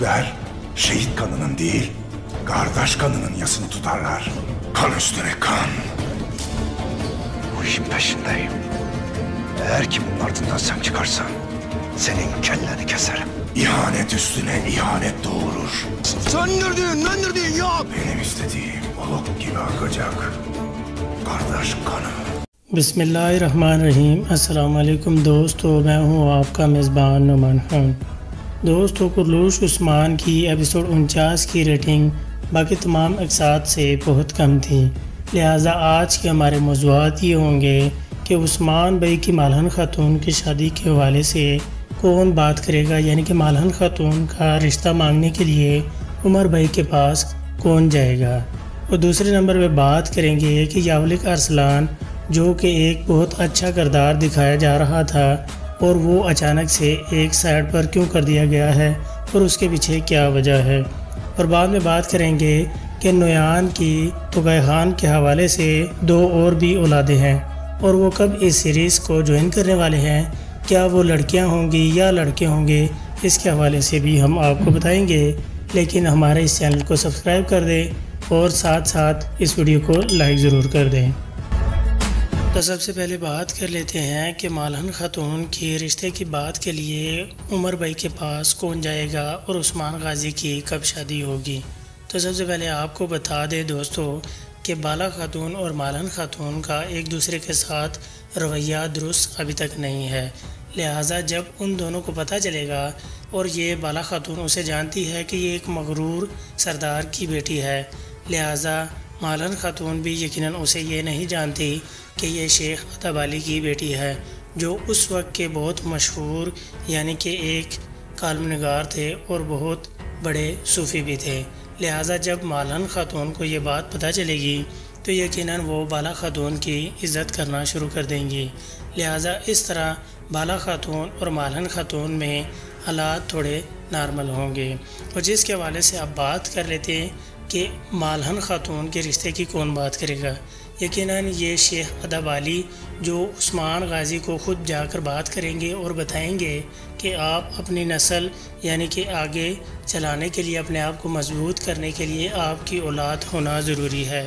Türkler şehit kanının değil, kardeş kanının yasını tutarlar. Kan üstüne kan. Bu işin peşindeyim. Eğer ki bunun ardından sen çıkarsan senin kelleni keserim. İhanet üstüne ihanet doğurur. Söndürdüğün yok. Benim istediğim oluk gibi akacak kardeş kanı. बिस्मिल्लाहिर्रहमानिर्रहीम। अस्सलाम वालेकुम दोस्तों, मैं हूं आपका मेज़बान नुमान खान। दोस्तों, कुरलूश उस्मान की एपिसोड 49 की रेटिंग बाकी तमाम एपिसोड से बहुत कम थी, लिहाजा आज के हमारे मौज़ूआत ये होंगे कि उस्मान भाई की मालहन ख़ातून की शादी के हवाले से कौन बात करेगा, यानी कि मालहन ख़ातून का रिश्ता मांगने के लिए उमर भाई के पास कौन जाएगा। और दूसरे नंबर पे बात करेंगे कि यावलिक अरसलान जो कि एक बहुत अच्छा किरदार दिखाया जा रहा था और वो अचानक से एक साइड पर क्यों कर दिया गया है और उसके पीछे क्या वजह है। और बाद में बात करेंगे कि नुयान की तुगै खान के हवाले से 2 और भी औलादें हैं और वो कब इस सीरीज़ को ज्वाइन करने वाले हैं, क्या वो लड़कियां होंगी या लड़के होंगे, इसके हवाले से भी हम आपको बताएंगे। लेकिन हमारे इस चैनल को सब्सक्राइब कर दें और साथ साथ इस वीडियो को लाइक ज़रूर कर दें। तो सबसे पहले बात कर लेते हैं कि मालहन ख़ातून के रिश्ते की बात के लिए उमर भाई के पास कौन जाएगा और उस्मान गाजी की कब शादी होगी। तो सबसे पहले आपको बता दें दोस्तों कि बाला ख़ातून और मालहन ख़ातून का एक दूसरे के साथ रवैया दुरुस्त अभी तक नहीं है, लिहाजा जब उन दोनों को पता चलेगा और ये बाला ख़ातून उसे जानती है कि ये एक मगरूर सरदार की बेटी है, लिहाजा मालहन ख़ातून भी यकीनन उसे ये नहीं जानती कि ये शेख अदब अली की बेटी है, जो उस वक्त के बहुत मशहूर यानी कि एक कालमनिगार थे और बहुत बड़े सूफ़ी भी थे। लिहाजा जब मालहन ख़ातून को ये बात पता चलेगी तो यकीनन वो बाला ख़ातून की इज़्ज़त करना शुरू कर देंगी। लिहाजा इस तरह बाला ख़ातून और मालहन ख़ातून में हालात थोड़े नॉर्मल होंगे। और जिसके हवाले से अब बात कर लेते हैं कि मालहन ख़ातून के रिश्ते की कौन बात करेगा। यकीनन ये शेख अदब अली जो उस्मान गाजी को ख़ुद जाकर बात करेंगे और बताएंगे कि आप अपनी नस्ल यानी कि आगे चलाने के लिए, अपने आप को मजबूत करने के लिए आपकी औलाद होना ज़रूरी है।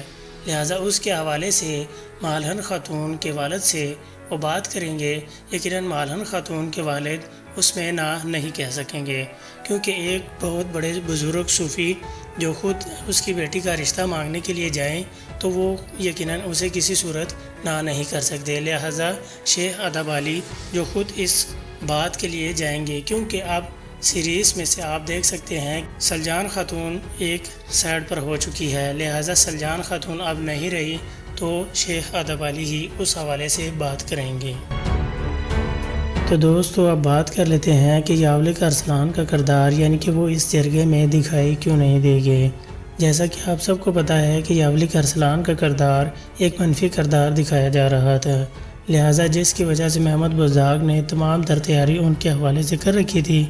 लिहाजा उसके हवाले से मालहन ख़ातून के वालिद से वो बात करेंगे। यकीनन मालहन ख़ातून के वालिद उसमें ना नहीं कह सकेंगे, क्योंकि एक बहुत बड़े बुज़ुर्ग सूफ़ी जो ख़ुद उसकी बेटी का रिश्ता मांगने के लिए जाएं तो वो यकीनन उसे किसी सूरत ना नहीं कर सकते। लिहाजा शेख अदब अली जो ख़ुद इस बात के लिए जाएंगे, क्योंकि अब सीरीज़ में से आप देख सकते हैं सलजान ख़ातून एक साइड पर हो चुकी है, लिहाजा सलजान ख़ातून अब नहीं रही तो शेख अदब अली ही उस हवाले से बात करेंगे। तो दोस्तों, अब बात कर लेते हैं कि यावलिक अरसलान का किरदार यानी कि वो इस जरगे में दिखाई क्यों नहीं देंगे। जैसा कि आप सबको पता है कि यावलिक अरसलान का किरदार एक मनफी किरदार दिखाया जा रहा था, लिहाजा जिसकी वजह से महमद बुज़दाग ने तमाम तर तैयारी उनके हवाले से कर रखी थी,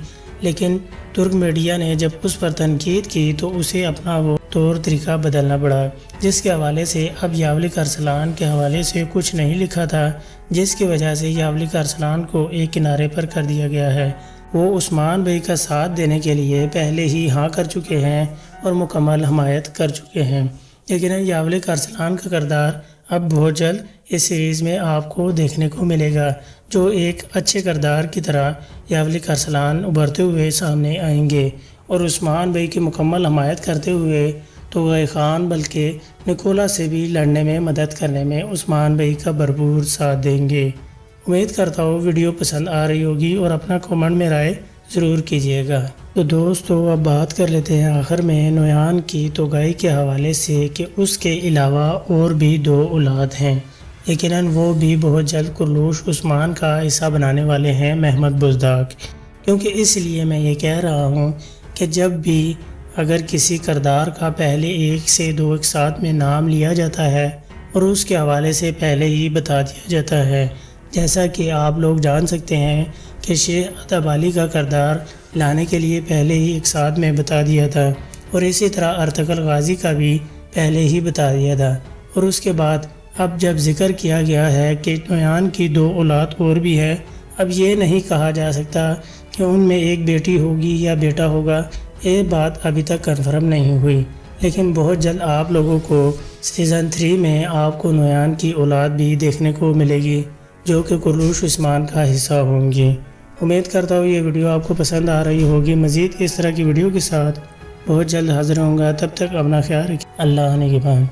लेकिन तुर्क मीडिया ने जब उस पर तनकीद की तो उसे अपना वो तौर तरीका बदलना पड़ा, जिसके हवाले से अब यावलिक अरसलान के हवाले से कुछ नहीं लिखा था, जिसकी वजह से यावलिक अरसलान को एक किनारे पर कर दिया गया है। वो उस्मान भाई का साथ देने के लिए पहले ही हाँ कर चुके हैं और मुकम्मल हमायत कर चुके हैं। लेकिन यावलिक अरसलान का किरदार अब बहुत जल्द इस सीरीज़ में आपको देखने को मिलेगा, जो एक अच्छे किरदार की तरह यावलिक अरसलान उभरते हुए सामने आएंगे और उस्मान भाई की मुकम्मल हमायत करते हुए तुगै खान बल्कि निकोला से भी लड़ने में मदद करने में उस्मान भाई का भरपूर साथ देंगे। उम्मीद करता हूँ वीडियो पसंद आ रही होगी और अपना कमेंट में राय ज़रूर कीजिएगा। तो दोस्तों, अब बात कर लेते हैं आखिर में नुयान की तुगै के हवाले से कि उसके अलावा और भी 2 औलाद हैं, यकीनन वो भी बहुत जल्द कुरलूश उस्मान का हिस्सा बनाने वाले हैं महमद बुज़दाग। क्योंकि इसलिए मैं ये कह रहा हूँ कि जब भी अगर किसी किरदार का पहले 1 से 2 एक साथ में नाम लिया जाता है और उसके हवाले से पहले ही बता दिया जाता है, जैसा कि आप लोग जान सकते हैं कि शेख अदब अली का किरदार लाने के लिए पहले ही एक साथ में बता दिया था और इसी तरह अर्तगल गाजी का भी पहले ही बता दिया था। और उसके बाद अब जब जिक्र किया गया है कि नुयान की 2 औलाद और भी है, अब ये नहीं कहा जा सकता कि उनमें एक बेटी होगी या बेटा होगा, یہ بات ابھی تک کنفرم نہیں ہوئی، لیکن بہت جلد آپ لوگوں کو سیزن 3 میں آپ کو نویان کی اولاد بھی دیکھنے کو ملے گی جو کہ کرلوش عثمان کا حصہ ہوں گی۔ امید کرتا ہوں یہ ویڈیو آپ کو پسند آ رہی ہوگی۔ مزید اس طرح کی ویڈیو کے ساتھ بہت جلد حاضر ہوں گا، تب تک اپنا خیال رکھیں۔ اللہ نگہبان۔